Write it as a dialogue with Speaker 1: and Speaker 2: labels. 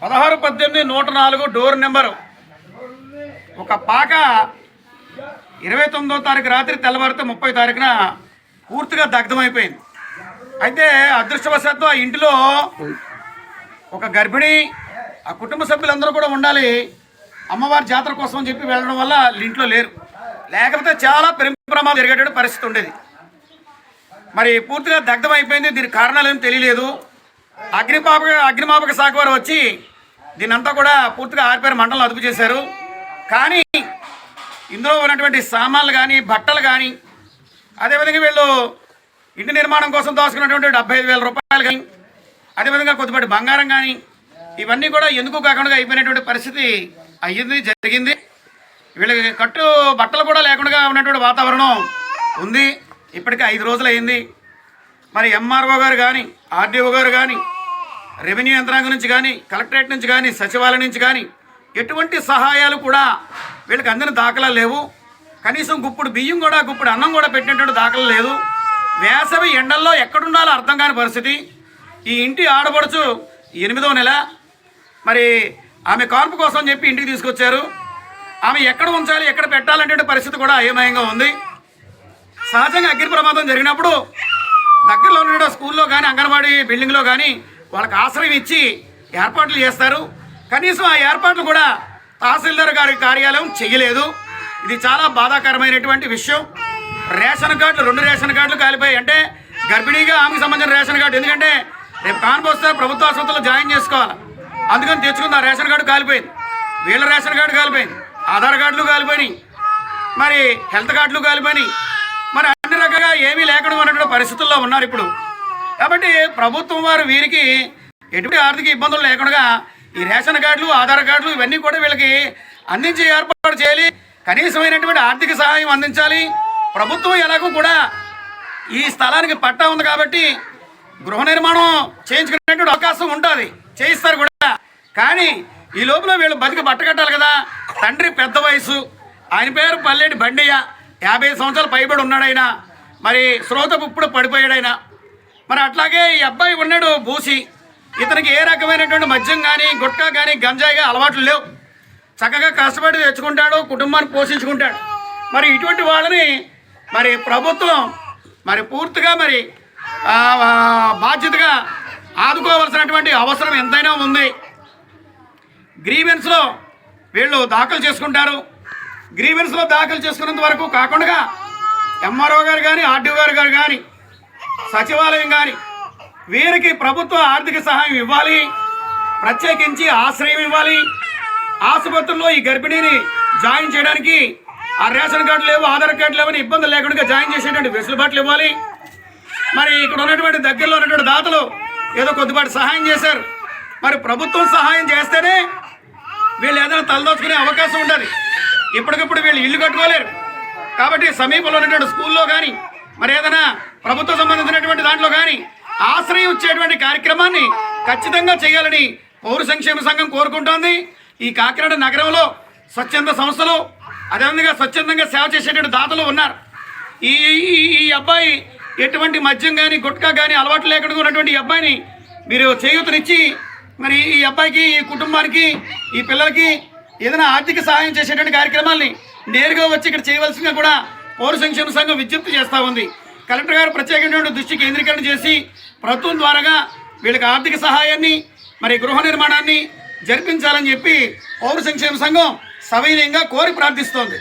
Speaker 1: 16, 18, 104 door number. ఒక పాక 29వ తారీఖు రాత్రి తెల్లవారితే 30వ తారీఖున పూర్తిగా దగ్ధమైపోయింది. అయితే అదృష్టవశాత్తు ఆ ఇంటిలో ఒక గర్భిణి, ఆ కుటుంబ సభ్యులందరూ కూడా ఉండాలి. అమ్మవారి జాతర కోసం అని చెప్పి వెళ్ళడం వల్ల ఇంట్లో లేరు. లేకపోతే చాలా ప్రమాదం జరిగేటువంటి పరిస్థితి ఉండేది. మరి పూర్తిగా దగ్ధమైపోయింది. దీనికి కారణాలు ఏం తెలియలేదు. అగ్నిమాపక శాఖ వారు వచ్చి దీనంతా కూడా పూర్తిగా ఆరిపోయిన మంటలను అదుపు చేశారు. కానీ ఇందులో ఉన్నటువంటి సామాన్లు కానీ, బట్టలు కానీ, అదేవిధంగా వీళ్ళు ఇంటి నిర్మాణం కోసం దోసుకున్నటువంటి 75,000 రూపాయలు కానీ, అదేవిధంగా కొద్దిపాటి బంగారం కానీ, ఇవన్నీ కూడా ఎందుకు కాకుండా అయిపోయినటువంటి పరిస్థితి జరిగింది. వీళ్ళకి కట్టు బట్టలు కూడా లేకుండా ఉన్నటువంటి వాతావరణం ఉంది. ఇప్పటికే 5 రోజులు అయింది. మరి ఎంఆర్ఓ గారు కానీ, ఆర్డీఓ గారు కానీ, రెవెన్యూ యంత్రాంగం నుంచి కానీ, కలెక్టరేట్ నుంచి కానీ, సచివాలయం నుంచి కానీ ఎటువంటి సహాయాలు కూడా వీళ్ళకి అందిన దాఖలాలు లేవు. కనీసం గుప్పుడు బియ్యం కూడా, గుప్పుడు అన్నం కూడా పెట్టినటువంటి దాఖలు లేదు. వేసవి ఎండల్లో ఎక్కడుండాలో అర్థం కాని పరిస్థితి. ఈ ఇంటి ఆడపడుచు 8వ నెల. మరి ఆమె కాన్పు కోసం చెప్పి ఇంటికి తీసుకొచ్చారు. ఆమె ఎక్కడ ఉంచాలి, ఎక్కడ పెట్టాలంటే పరిస్థితి కూడా అయోమయంగా ఉంది. సహజంగా అగ్ని ప్రమాదం జరిగినప్పుడు దగ్గరలో ఉన్న స్కూల్లో కానీ, అంగన్వాడీ బిల్డింగ్లో కానీ వాళ్ళకి ఆశ్రయం ఇచ్చి ఏర్పాట్లు చేస్తారు. కనీసం ఆ ఏర్పాట్లు కూడా తహసీల్దార్ గారి కార్యాలయం చేయలేదు. ఇది చాలా బాధాకరమైనటువంటి విషయం. రేషన్ కార్డులు 2 రేషన్ కార్డులు కాలిపోయాయి. అంటే గర్భిణీగా ఆమెకు సంబంధించిన రేషన్ కార్డు, ఎందుకంటే రేపు కాన్పు వస్తే ప్రభుత్వ ఆసుపత్రిలో జాయిన్ చేసుకోవాలి. అందుకని తెచ్చుకుంది. ఆ రేషన్ కార్డు కాలిపోయింది. వీళ్ళ రేషన్ కార్డు కాలిపోయింది. ఆధార్ కార్డులు కాలిపోయినాయి. మరి హెల్త్ కార్డులు కాలిపోయినాయి. మరి అన్ని రకాలుగా ఏమీ లేకుండా ఉన్నటువంటి పరిస్థితుల్లో ఉన్నారు ఇప్పుడు. కాబట్టి ప్రభుత్వం వారు వీరికి ఎటువంటి ఆర్థిక ఇబ్బందులు లేకుండా ఈ రేషన్ కార్డులు, ఆధార్ కార్డులు ఇవన్నీ కూడా వీళ్ళకి అందించే ఏర్పాటు చేయాలి. కనీసమైనటువంటి ఆర్థిక సహాయం అందించాలి. ప్రభుత్వం ఎలాగూ కూడా ఈ స్థలానికి పట్టా ఉంది కాబట్టి గృహ నిర్మాణం చేయించుకునేటువంటి అవకాశం ఉంటుంది, చేయిస్తారు కూడా. కానీ ఈ లోపల వీళ్ళు బతికి బట్టకట్టాలి కదా. తండ్రి పెద్ద వయసు, ఆయన పేరు పల్లెటి బండియ్య, 50 సంవత్సరాలు పైబడి ఉన్నాడైనా. మరి శ్రోతపు ఇప్పుడు పడిపోయాడైనా. మరి అట్లాగే ఈ అబ్బాయి ఉన్నాడు బూసి. ఇతనికి ఏ రకమైనటువంటి మద్యం కానీ, గుట్కా కానీ, గంజాయిగా అలవాట్లు లేవు. చక్కగా కష్టపడి తెచ్చుకుంటాడు, కుటుంబాన్ని పోషించుకుంటాడు. మరి ఇటువంటి వాళ్ళని మరి ప్రభుత్వం మరి పూర్తిగా మరి బాధ్యతగా ఆదుకోవాల్సినటువంటి అవసరం ఎంతైనా ఉంది. గ్రీవెన్స్లో వీళ్ళు దాఖలు చేసుకుంటారు. గ్రీవెన్స్లో దాఖలు చేసుకున్నంత వరకు కాకుండా ఎంఆర్ఓ గారు కానీ, ఆర్డీఓ గారు కానీ, సచివాలయం కానీ వీరికి ప్రభుత్వ ఆర్థిక సహాయం ఇవ్వాలి. ప్రత్యేకించి ఆశ్రయం ఇవ్వాలి. ఆసుపత్రుల్లో ఈ గర్భిణీని జాయిన్ చేయడానికి ఆ రేషన్ కార్డు లేవు, ఆధార్ కార్డు లేవని ఇబ్బందులు లేకుండా జాయిన్ చేసేటువంటి వెసులుబాట్లు ఇవ్వాలి. మరి ఇక్కడ ఉన్నటువంటి దగ్గరలో ఉన్నటువంటి దాతలు ఏదో కొద్దిపాటి సహాయం చేశారు. మరి ప్రభుత్వం సహాయం చేస్తేనే వీళ్ళు ఏదైనా తలదోచుకునే అవకాశం ఉంటుంది. ఇప్పటికిప్పుడు వీళ్ళు ఇల్లు కట్టుకోలేరు. కాబట్టి సమీపంలో ఉన్నటువంటి స్కూల్లో కానీ, మరి ఏదైనా ప్రభుత్వం సంబంధించినటువంటి దాంట్లో కానీ ఆశ్రయం ఇచ్చేటువంటి కార్యక్రమాన్ని ఖచ్చితంగా చేయాలని పౌర సంక్షేమ సంఘం కోరుకుంటోంది. ఈ కాకినాడ నగరంలో స్వచ్ఛంద సంస్థలు, అదేవిధంగా స్వచ్ఛందంగా సేవ చేసేటువంటి దాతలు ఉన్నారు. ఈ అబ్బాయి ఎటువంటి మద్యం కానీ, గుట్కా కానీ అలవాటు లేకుండా ఉన్నటువంటి ఈ అబ్బాయిని మీరు చేయూతనిచ్చి మరి ఈ అబ్బాయికి, ఈ కుటుంబానికి, ఈ పిల్లలకి ఏదైనా ఆర్థిక సహాయం చేసేటువంటి కార్యక్రమాల్ని నేరుగా వచ్చి ఇక్కడ చేయవలసిందిగా కూడా పౌర సంక్షేమ సంఘం విజ్ఞప్తి చేస్తూ ఉంది. కలెక్టర్ గారు ప్రత్యేకమైనటువంటి దృష్టి కేంద్రీకరణ చేసి ప్రభుత్వం ద్వారాగా వీళ్ళకి ఆర్థిక సహాయాన్ని, మరి గృహ నిర్మాణాన్ని జరిపించాలని చెప్పి పౌర సంక్షేమ సంఘం సవినయంగా కోరి ప్రార్థిస్తోంది.